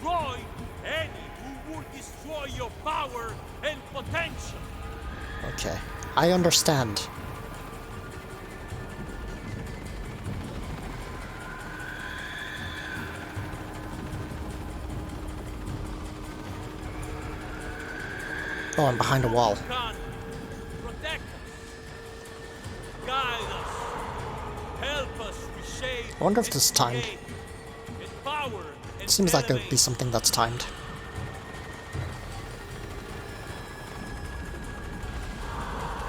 destroy any who would destroy your power and potential. Okay, I understand. Oh, I'm behind a wall. Khan, protect us, guide us, help us reshape. I wonder if this is timed. Empower and It seems like it would be elevate. something that's timed.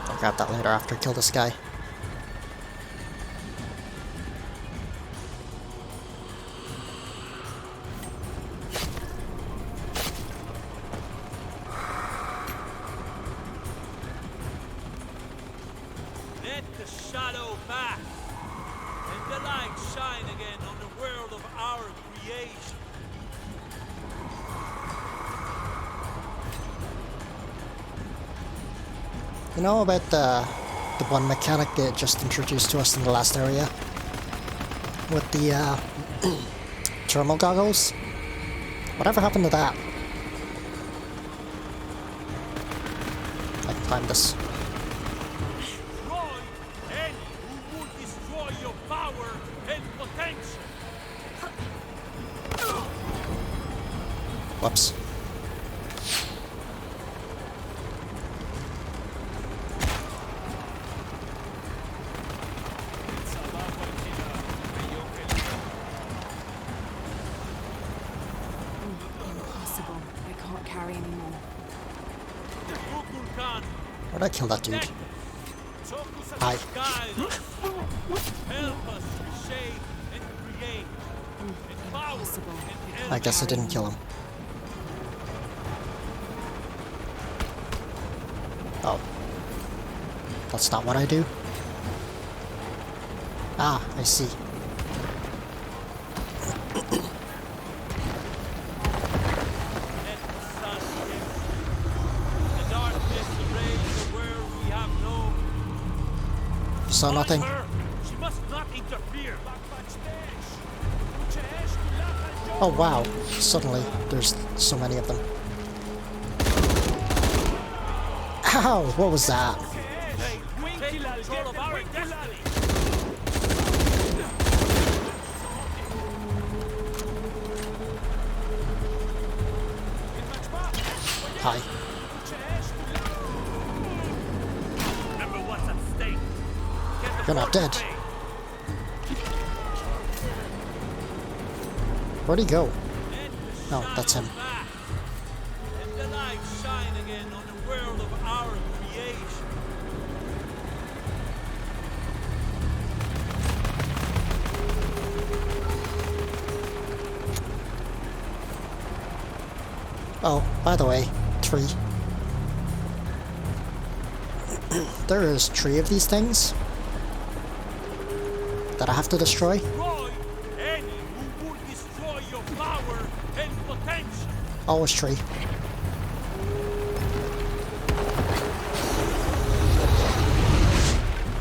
I'll grab that later after I kill this guy. Let the shadow pass, and the light shine again on the world of our creation. You know about the one mechanic they just introduced to us in the last area? With the thermal goggles? Whatever happened to that? I can climb this. Destroy any who would destroy your power and potential. Whoops. Impossible. I can't carry anymore. Ukul Khan, Where'd I kill that dude? Hi. guide us, help us reshape and create. Empower Impossible. and I guess I didn't kill him. Oh. That's not what I do? Ah, I see. the darkness erase the world we have known. You saw nothing? Her, she must not interfere. Oh wow, suddenly there's so many of them. Ow, what was that? Take control of our destiny. Hi. Remember what's at stake. Get the You're not force dead. away. Where'd he go? Let the No, shadow that's him. pass, and the light shine again on the world of our creation. Oh, by the way, tree. There is 3 of these things that I have to destroy. Destroy any who would destroy your power and potential. Always 3.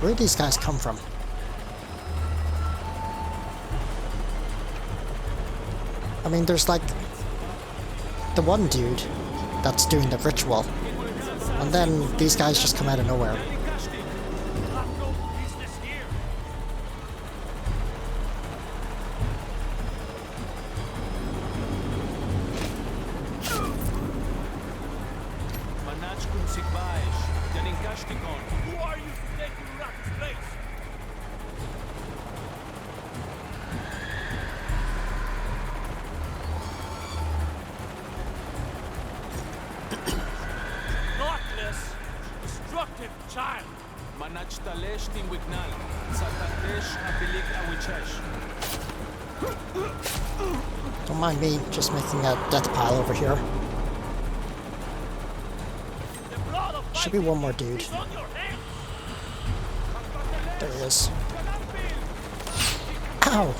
Where did these guys come from? I mean, there's like the one dude that's doing the ritual, and then these guys just come out of nowhere. Have no business here. Who are you to take Urartu's place? Thoughtless, destructive child. Don't mind me just making a death pile over here. The blood of Should be one more Vikings dude. is on your hands. There he is. Ow!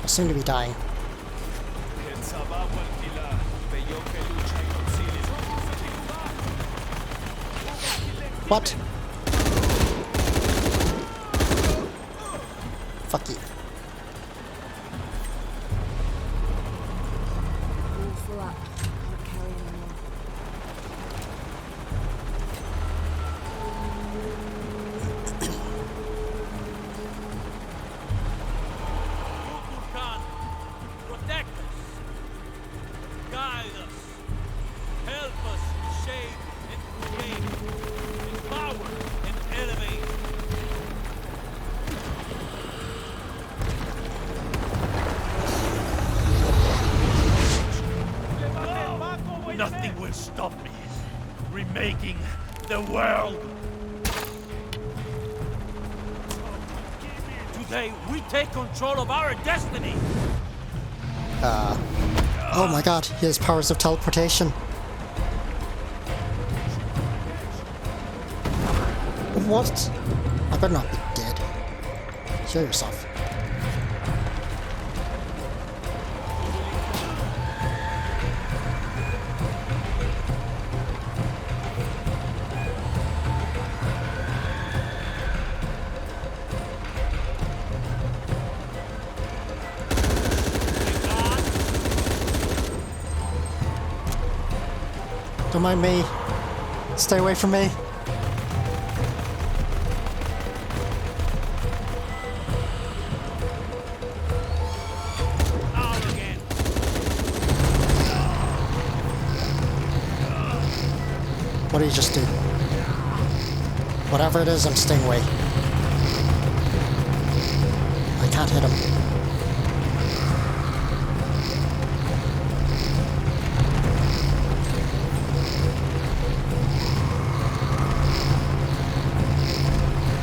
I seem to be dying. What? Fuck you. All full up. Can't carry anymore. Kukulkan, protect us, guide us, help us shape and create, empower and elevate. Nothing will stop me remaking the world. Today we take control of our destiny. Oh my god, he has powers of teleportation. What? I better not be dead. Show yourself. Don't mind me. Stay away from me. Out again. What did he just do? Whatever it is, I'm staying away. I can't hit him.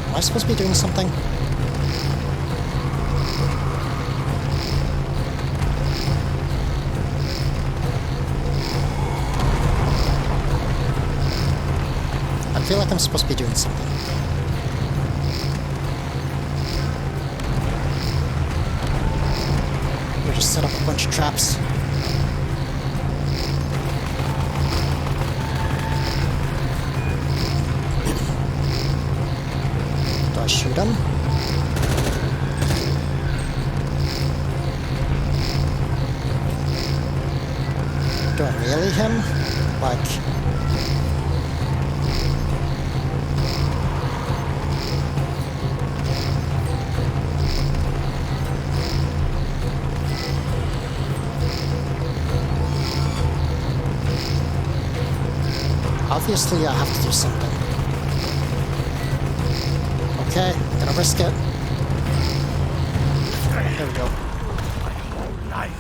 Am I supposed to be doing something? I feel like I'm supposed to be doing something. We just set up a bunch of traps. Do I shoot him? Do I melee him? Like... Obviously, I have to do something. Okay, gonna risk it. There we go. Life.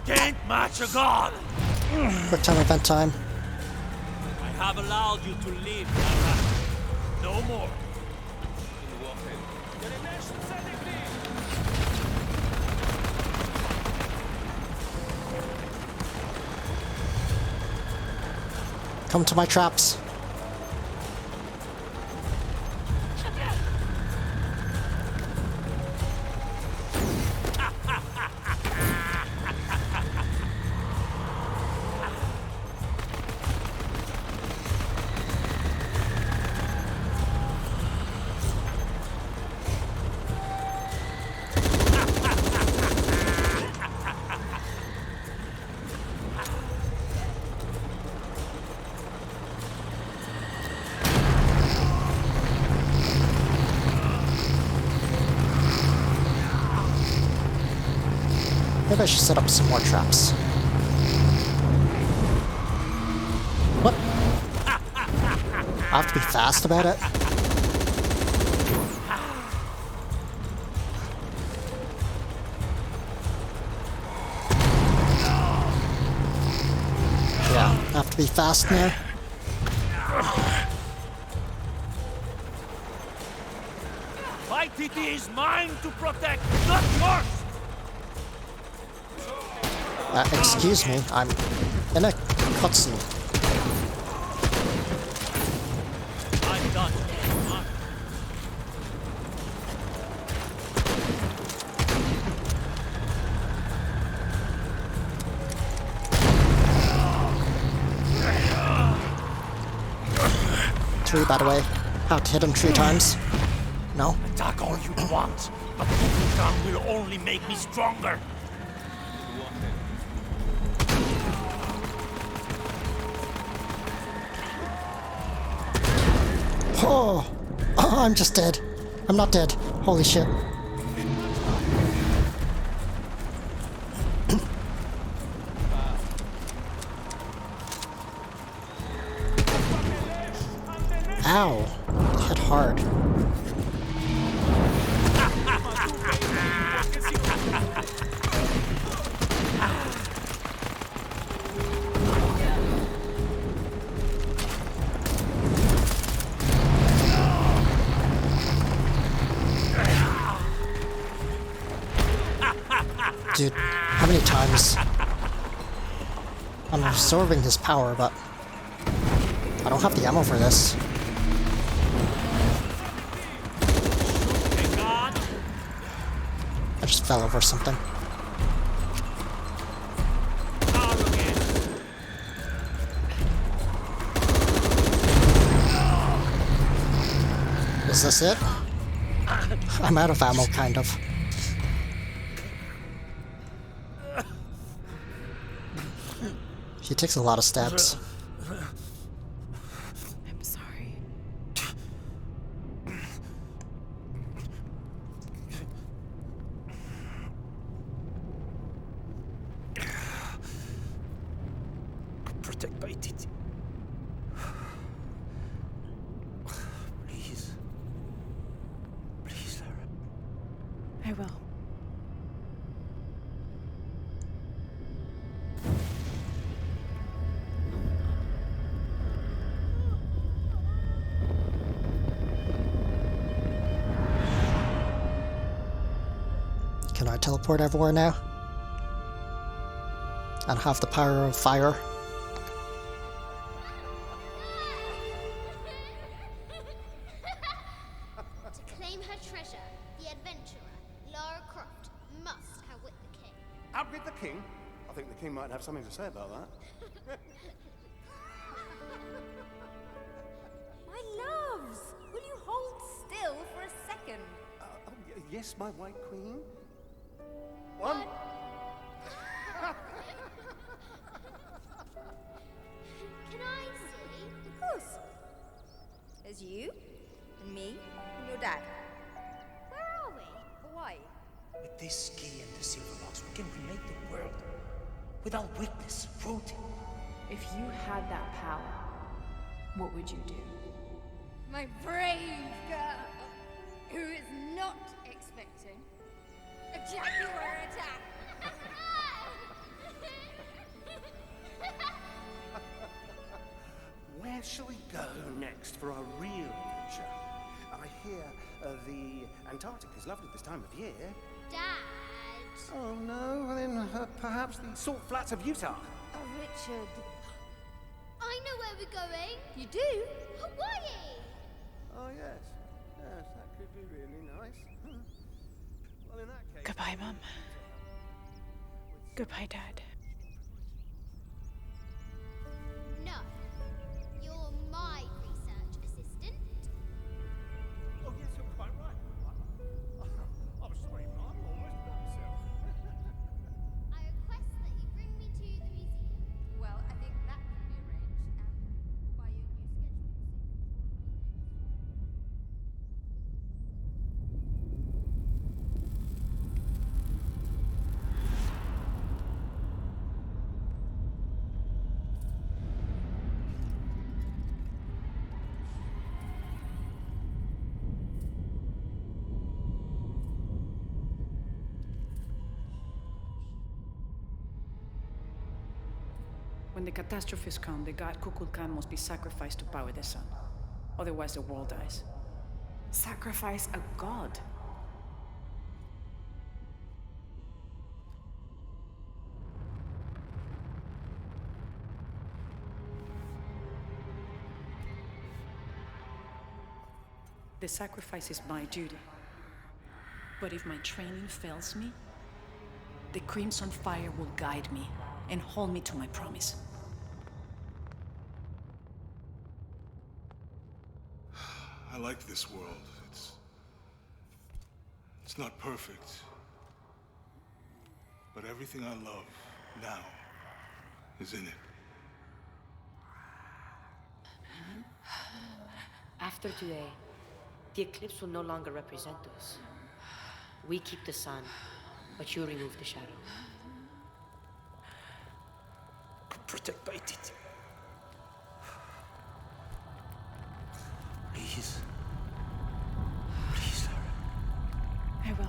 Can't match a god. Quick time event time. I have allowed you to live, Yara. No more. Come to my traps. Maybe I should set up some more traps. What? I have to be fast about it. Yeah, I have to be fast now. Waititi is mine to protect, not yours. Excuse me, I'm in a cutscene. I'm done. tree, by the way. How to hit him 3 times. No? Attack all you want, but the cooldown will only make me stronger. Oh! Oh, I'm just dead. I'm not dead. Holy shit. Ow. Hit hard. Dude, how many times? I'm absorbing his power, but I don't have the ammo for this. I just fell over something. Is this it? I'm out of ammo, kind of. He takes a lot of steps. I'm sorry. Protect Paititi. Please. Please, Lara. I will. Can I teleport everywhere now? And have the power of fire? To claim her treasure, the adventurer, Lara Croft, must outwit the king. Outwit the king? I think the king might have something to say about that. My loves, will you hold still for a second? Yes, my white queen. One. Can I see? Of course. There's you, and me, and your dad. Where are we? Hawaii. With this key and the silver box, we can remake the world. Without witness, voting. If you had that power, what would you do? My brave girl, who is not expecting a jaguar attack. Where shall we go next for our real adventure? I hear the Antarctic is lovely this time of year. Dad. Oh no, well then perhaps the salt flats of Utah. Oh, Richard. I know where we're going. You do? Hawaii. Oh yes, yes, that could be really nice. Well, in that case. Goodbye, Mom. Goodbye, Dad. No. You're my research assistant. Oh yes, you're quite right. I'm sorry, but I'm almost not myself. I request that you bring me to the museum. Well, I think that can be arranged, and by your new schedule. When the catastrophes come, the god Kukulkan must be sacrificed to power the sun. Otherwise, the world dies. Sacrifice a god? The sacrifice is my duty. But if my training fails me, the Crimson Fire will guide me and hold me to my promise. I like this world. It's not perfect. But everything I love now is in it. After today, the eclipse will no longer represent us. We keep the sun, but you remove the shadow. Protect Paititi. Please. Please, Lara. I will.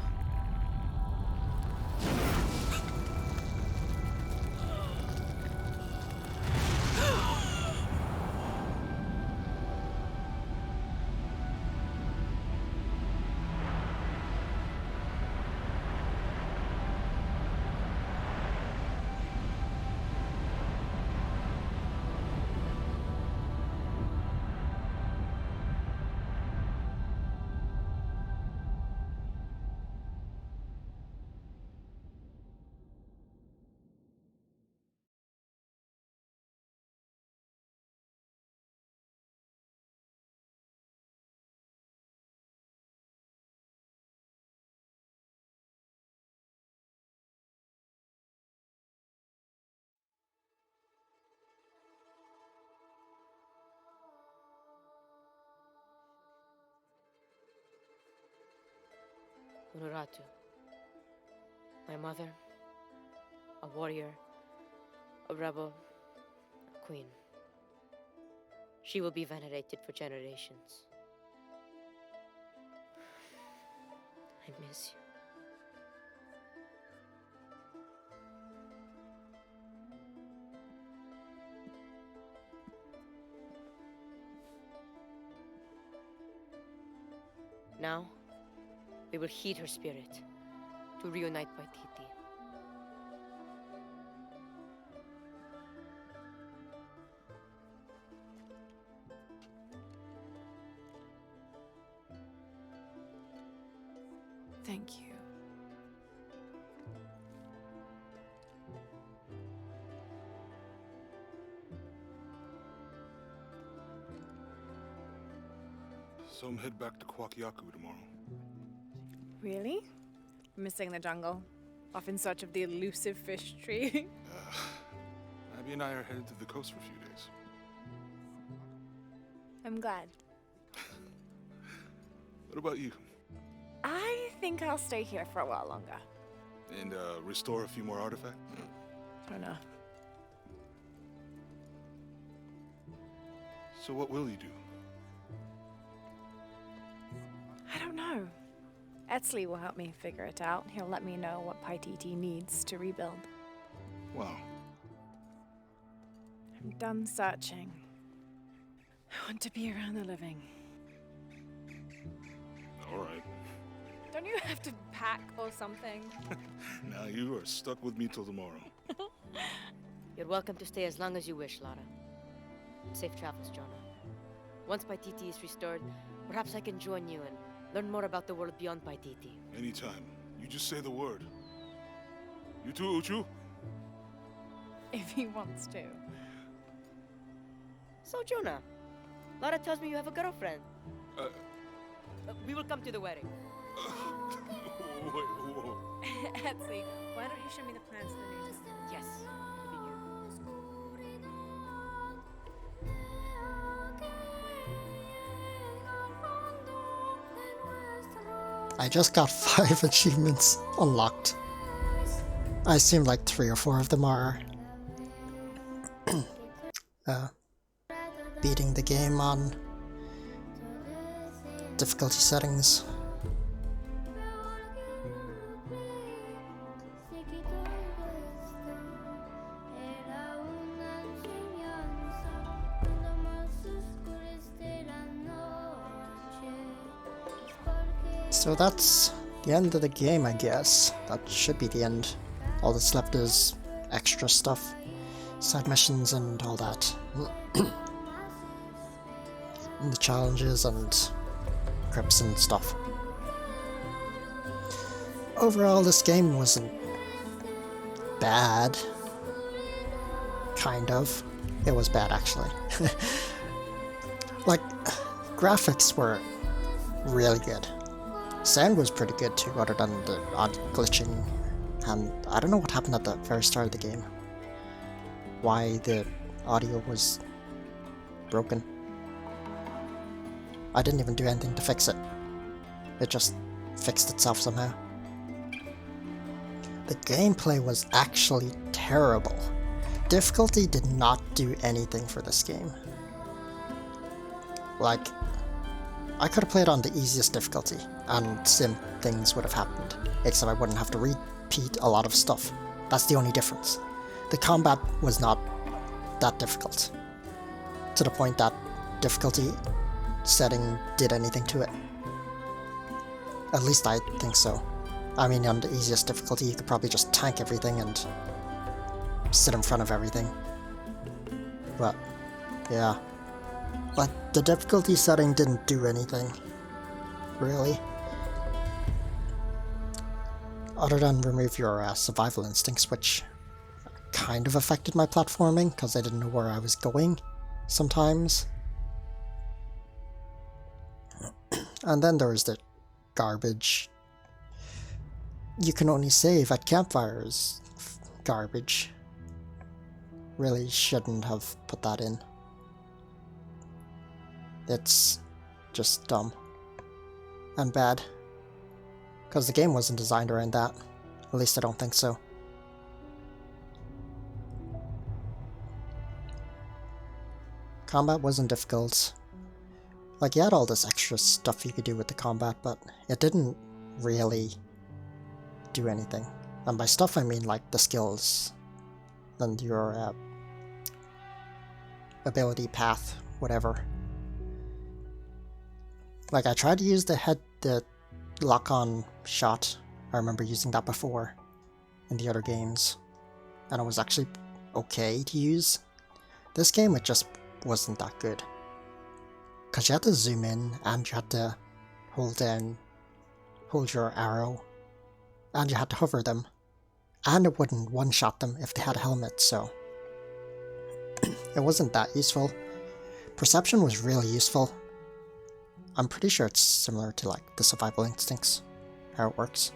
Unuratu, my mother, a warrior, a rebel, a queen. She will be venerated for generations. I miss you. Now, we will heed her spirit to reunite Paititi. Thank you. So I'm head back to Kwakyaku tomorrow. Really? Missing the jungle? Off in search of the elusive fish tree? Abby and I are headed to the coast for a few days. I'm glad. What about you? I think I'll stay here for a while longer. And restore a few more artifacts? Don't know. So what will you do? I don't know. Etzli will help me figure it out. He'll let me know what Paititi needs to rebuild. Wow. I'm done searching. I want to be around the living. All right. Don't you have to pack or something? Now you are stuck with me till tomorrow. You're welcome to stay as long as you wish, Lara. Safe travels, Jonah. Once Paititi is restored, perhaps I can join you and learn more about the world beyond Paititi. Anytime. You just say the word. You too, Uchu? If he wants to. So, Jonah, Lara tells me you have a girlfriend. We will come to the wedding. Wait, whoa. Etzli, why don't you show me the plans for the new temple? Yes. I just got 5 achievements unlocked. I assume like 3 or 4 of them are beating the game on difficulty settings. So that's the end of the game, I guess. That should be the end. All that's left is extra stuff, side missions and all that. And the challenges and crypts and stuff. Overall, this game wasn't bad. Kind of. It was bad, actually. Like, graphics were really good. Sound was pretty good too, other than the odd glitching, and I don't know what happened at the very start of the game. Why the audio was broken. I didn't even do anything to fix it. It just fixed itself somehow. The gameplay was actually terrible. Difficulty did not do anything for this game. Like, I could have played on the easiest difficulty, and same things would have happened, except I wouldn't have to repeat a lot of stuff. That's the only difference. The combat was not that difficult, to the point that difficulty setting did anything to it. At least I think so. I mean, on the easiest difficulty you could probably just tank everything and sit in front of everything. But, yeah. Like, the difficulty setting didn't do anything, really. Other than remove your survival instincts, which kind of affected my platforming, because I didn't know where I was going sometimes. And then there was the garbage. You can only save at campfires. Garbage. Really shouldn't have put that in. It's just dumb and bad, because the game wasn't designed around that. At least I don't think so. Combat wasn't difficult. Like, you had all this extra stuff you could do with the combat, but it didn't really do anything. And by stuff I mean like the skills and your ability path, whatever. Like, I tried to use the lock-on shot. I remember using that before in the other games, and it was actually okay to use. This game, it just wasn't that good, because you had to zoom in, and you had to hold your arrow, and you had to hover them, and it wouldn't one-shot them if they had a helmet, so it wasn't that useful. Perception was really useful. I'm pretty sure it's similar to like the survival instincts, how it works.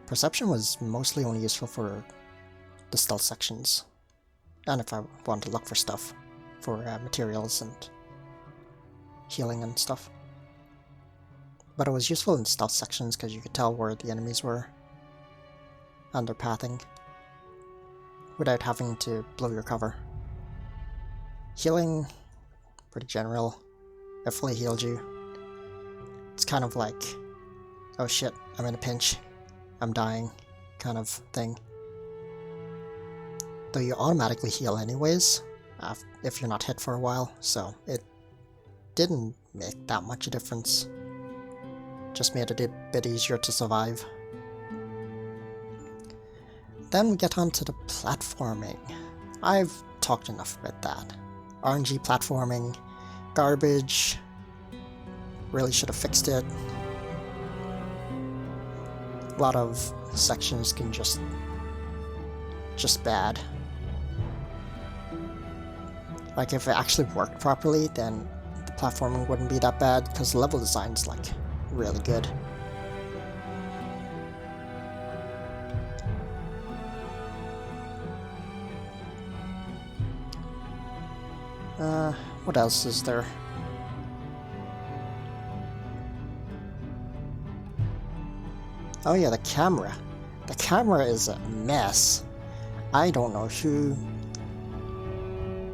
Perception was mostly only useful for the stealth sections, and if I wanted to look for stuff, for materials and healing and stuff. But it was useful in stealth sections because you could tell where the enemies were and their pathing without having to blow your cover. Healing, pretty general. It fully healed you. It's kind of like, oh shit, I'm in a pinch, I'm dying, kind of thing. Though you automatically heal anyways, if you're not hit for a while, so it didn't make that much a difference. Just made it a bit easier to survive. Then we get on to the platforming. I've talked enough about that. RNG platforming, garbage, really should have fixed it. A lot of sections can just bad. Like, if it actually worked properly, then the platforming wouldn't be that bad, because the level design's like really good. What else is there? Oh yeah, the camera. The camera is a mess. I don't know who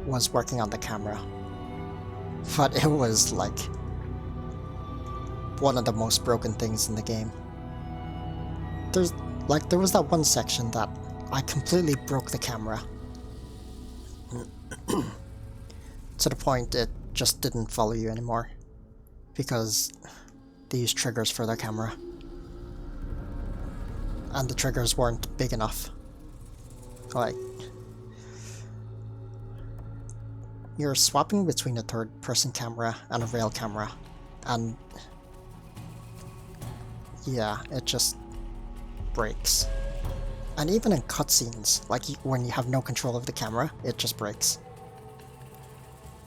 was working on the camera, but it was like one of the most broken things in the game. There was that one section that I completely broke the camera. To the point it just didn't follow you anymore, because they used triggers for their camera. And the triggers weren't big enough. Like, you're swapping between a third-person camera and a real camera, and yeah, it just breaks. And even in cutscenes, like when you have no control of the camera, it just breaks.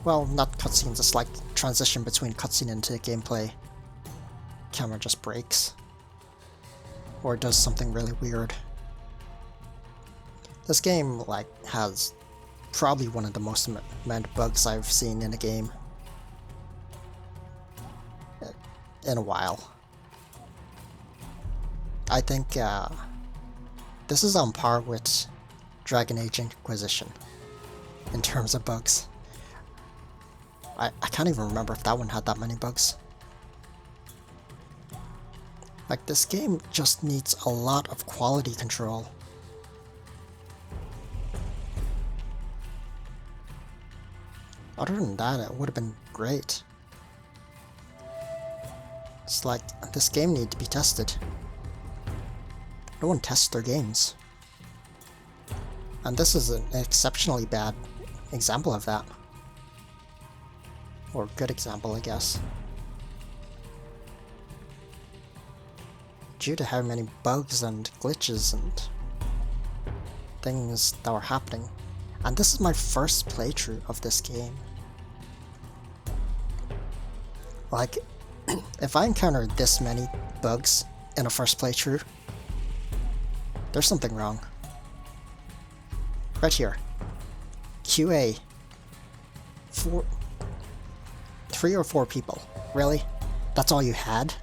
well, not cutscenes, it's like transition between cutscene into gameplay. Camera just breaks. Or does something really weird. This game, like, has probably one of the most amount of bugs I've seen in a game. In a while. I think, this is on par with Dragon Age Inquisition in terms of bugs. I can't even remember if that one had that many bugs. Like, this game just needs a lot of quality control. Other than that, it would have been great. It's like, this game needs to be tested. No one tests their games. And this is an exceptionally bad example of that. Or good example, I guess. Due to how many bugs and glitches and things that were happening. And this is my first playthrough of this game. Like, if I encounter this many bugs in a first playthrough, there's something wrong. Right here. QA. 3 or 4 people. Really? That's all you had?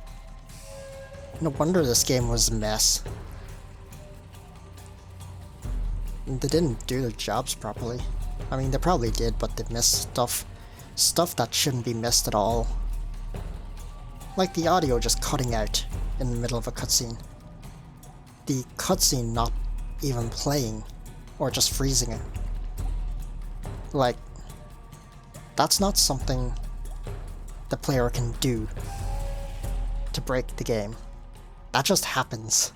No wonder this game was a mess. They didn't do their jobs properly. I mean, they probably did, but they missed stuff. Stuff that shouldn't be missed at all. Like the audio just cutting out in the middle of a cutscene. The cutscene not even playing, or just freezing it. Like, that's not something the player can do to break the game. That just happens.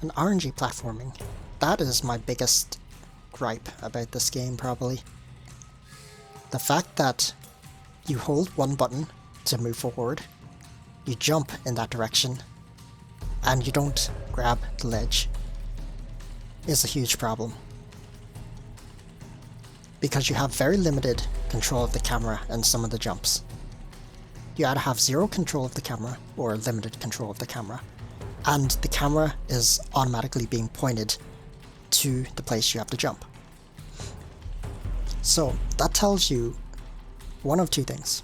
And RNG platforming. That is my biggest gripe about this game, probably. The fact that you hold one button to move forward, you jump in that direction, and you don't grab the ledge is a huge problem. Because you have very limited control of the camera and some of the jumps. You either have zero control of the camera or limited control of the camera, and the camera is automatically being pointed to the place you have to jump. So that tells you one of two things.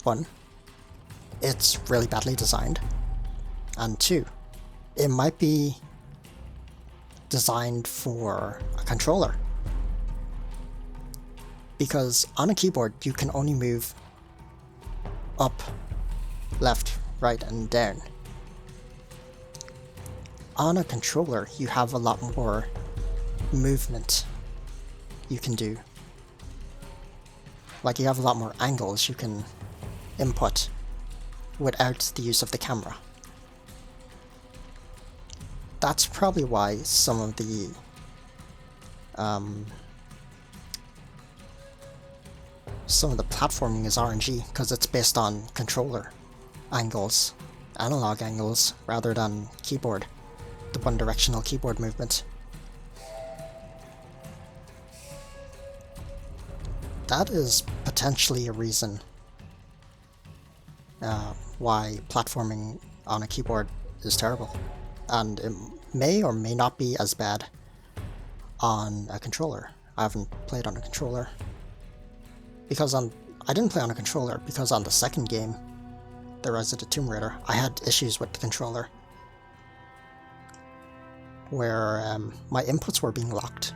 One, it's really badly designed, and two, it might be designed for a controller. Because on a keyboard you can only move up, left, right, and down. On a controller you have a lot more movement you can do. Like, you have a lot more angles you can input without the use of the camera. That's probably why some of the platforming is RNG, because it's based on controller angles, analog angles, rather than keyboard, the one-directional keyboard movement. That is potentially a reason why platforming on a keyboard is terrible, and it may or may not be as bad on a controller. I haven't played on a controller. Because I didn't play on a controller because on the second game, The Rise of the Tomb Raider, I had issues with the controller. Where my inputs were being locked.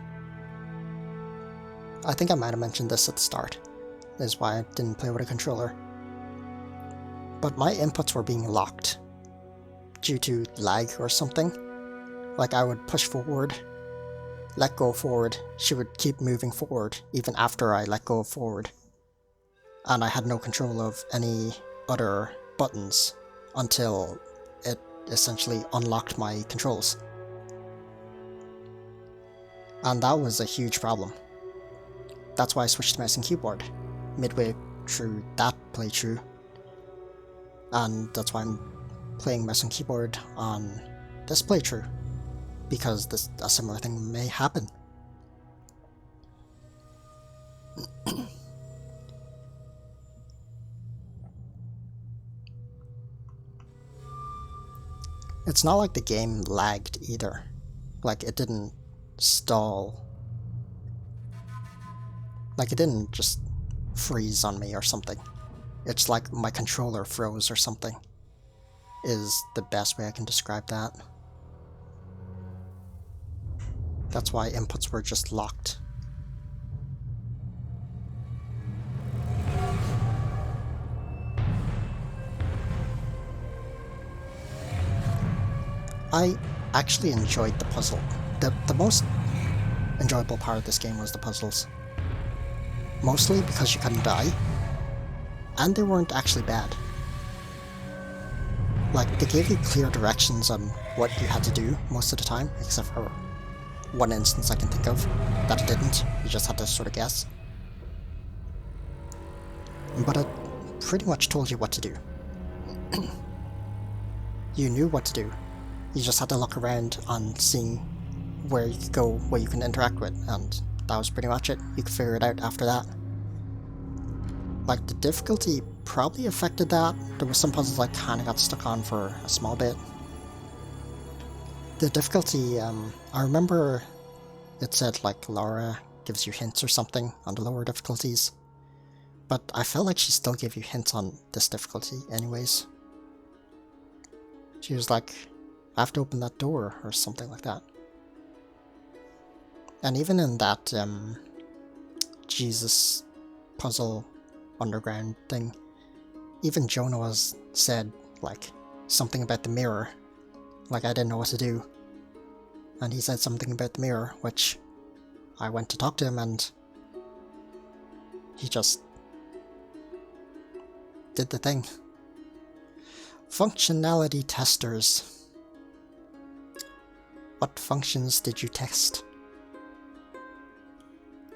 I think I might have mentioned this at the start, is why I didn't play with a controller. But my inputs were being locked due to lag or something. Like, I would push forward, let go forward, she would keep moving forward even after I let go forward. And I had no control of any other buttons until it essentially unlocked my controls. And that was a huge problem. That's why I switched to mouse and keyboard midway through that playthrough. And that's why I'm playing mouse and keyboard on this playthrough, because a similar thing may happen. It's not like the game lagged either. Like, it didn't stall. Like, it didn't just freeze on me or something. It's like my controller froze or something, is the best way I can describe that. That's why inputs were just locked. I actually enjoyed the puzzle. The most enjoyable part of this game was the puzzles. Mostly because you couldn't die, and they weren't actually bad. Like, they gave you clear directions on what you had to do most of the time, except for one instance I can think of that it didn't. You just had to sort of guess. But it pretty much told you what to do. You knew what to do. You just had to look around and see where you could go, what you can interact with, and that was pretty much it. You could figure it out after that. Like, the difficulty probably affected that. There were some puzzles I kinda got stuck on for a small bit. The difficulty, I remember it said like Laura gives you hints or something on the lower difficulties, but I felt like she still gave you hints on this difficulty anyways. She was like, I have to open that door or something like that. And even in that Jesus puzzle underground thing, even Jonah was said like something about the mirror, like I didn't know what to do, and he said something about the mirror, which I went to talk to him and he just did the thing. Functionality testers. What functions did you test?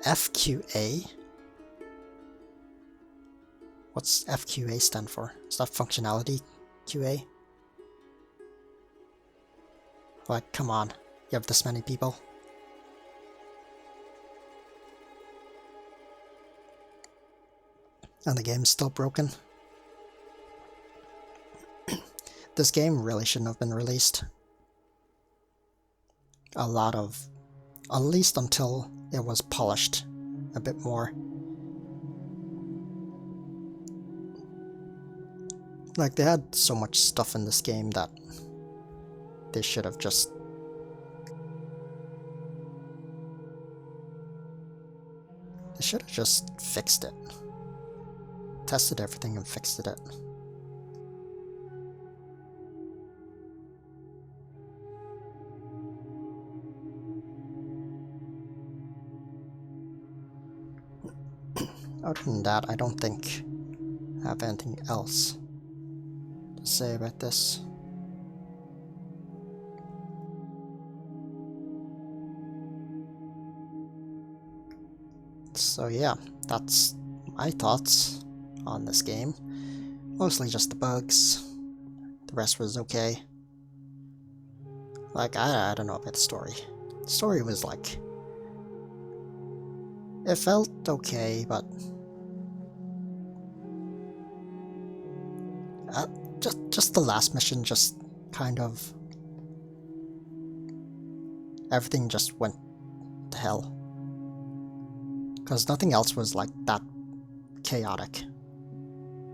FQA? What's FQA stand for? Is that functionality QA? Like, come on, you have this many people. And the game's still broken. This game really shouldn't have been released. At least until it was polished a bit more. Like, they had so much stuff in this game that they should have just... They should have just fixed it. Tested everything and fixed it. Other than that, I don't think I have anything else to say about this. So yeah, that's my thoughts on this game. Mostly just the bugs. The rest was okay. Like, I don't know about the story. The story was like... It felt okay, but... just the last mission just kind of... Everything just went to hell. Because nothing else was like that chaotic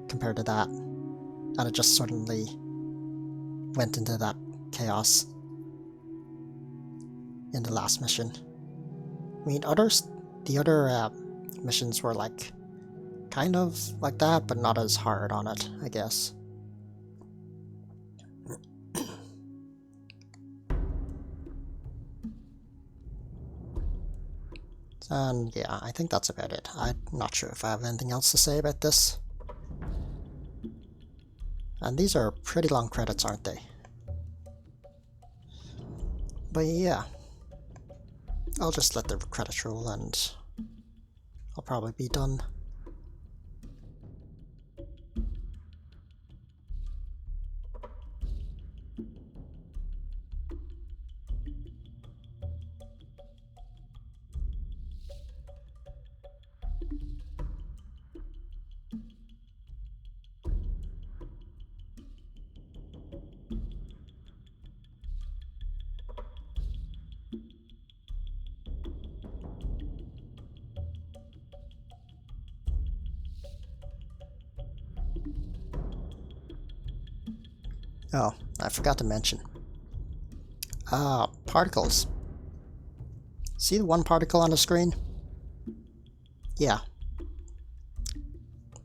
compared to that. And it just suddenly went into that chaos in the last mission. I mean, the other missions were like kind of like that, but not as hard on it, I guess. And yeah, I think that's about it. I'm not sure if I have anything else to say about this. And these are pretty long credits, aren't they? But yeah, I'll just let the credits roll and I'll probably be done. Oh, I forgot to mention. Particles. See the one particle on the screen? Yeah.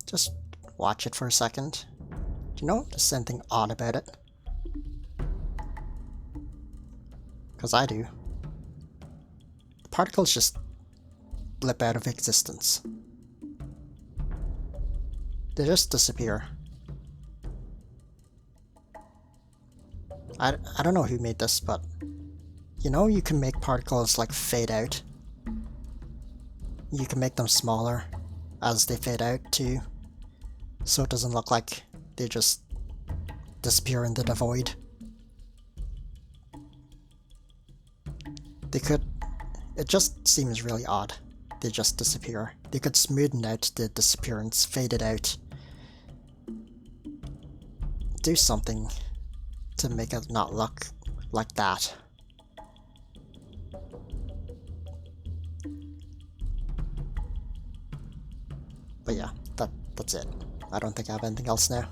Just watch it for a second. Do you know there's something odd about it? Because I do. The particles just blip out of existence. They just disappear. I don't know who made this, but you know you can make particles like fade out. You can make them smaller as they fade out too, so it doesn't look like they just disappear into the void. They could... It just seems really odd. They just disappear. They could smoothen out the disappearance, fade it out. Do something to make it not look like that. But yeah, that's it. I don't think I have anything else now.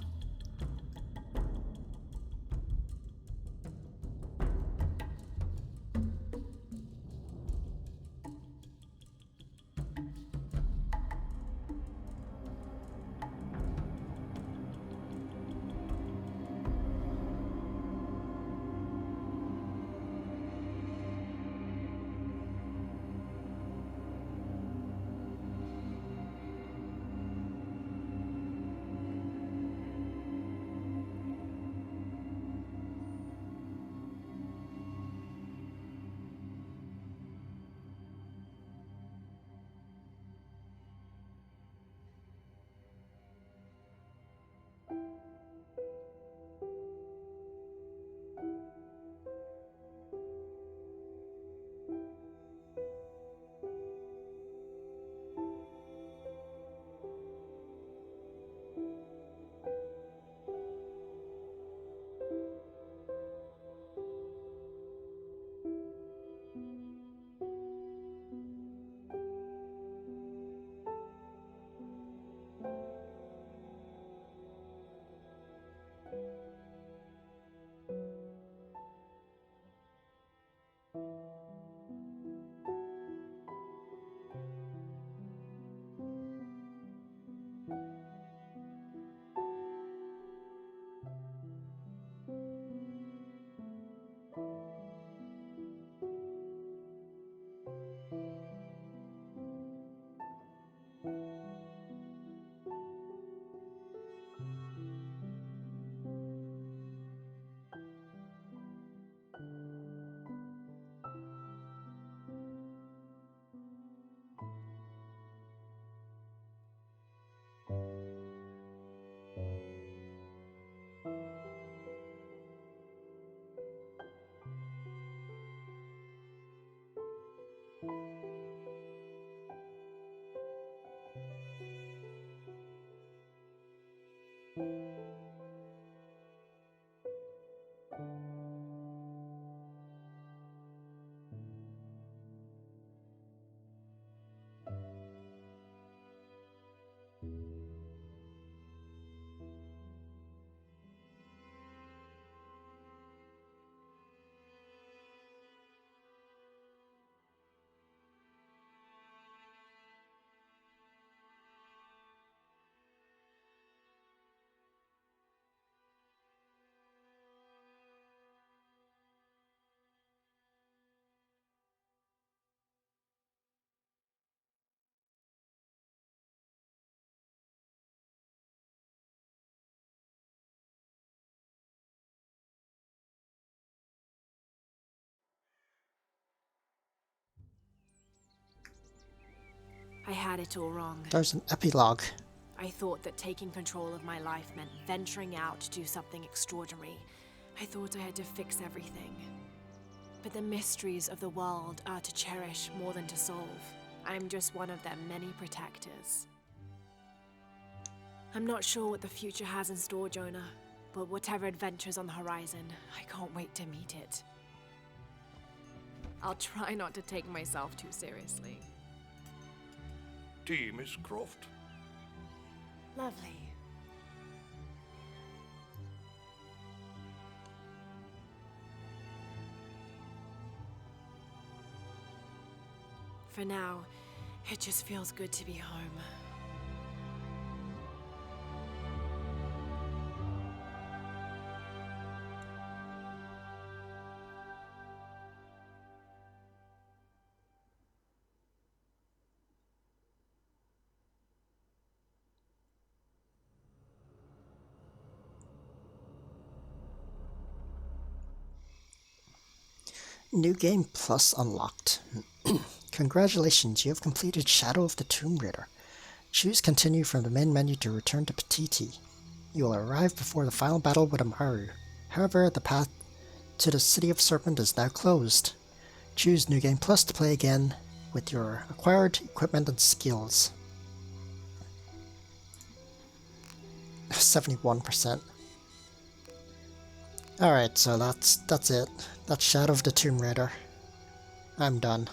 I had it all wrong. There's an epilogue. I thought that taking control of my life meant venturing out to do something extraordinary. I thought I had to fix everything. But the mysteries of the world are to cherish more than to solve. I'm just one of their many protectors. I'm not sure what the future has in store, Jonah, but whatever adventure's on the horizon, I can't wait to meet it. I'll try not to take myself too seriously. Tea, Miss Croft. Lovely. For now, it just feels good to be home. New Game Plus unlocked. Congratulations, you have completed Shadow of the Tomb Raider. Choose Continue from the main menu to return to Patiti. You will arrive before the final battle with Amaru. However, the path to the City of Serpent is now closed. Choose New Game Plus to play again with your acquired equipment and skills. 71%. Alright, so that's it. That's Shadow of the Tomb Raider. I'm done.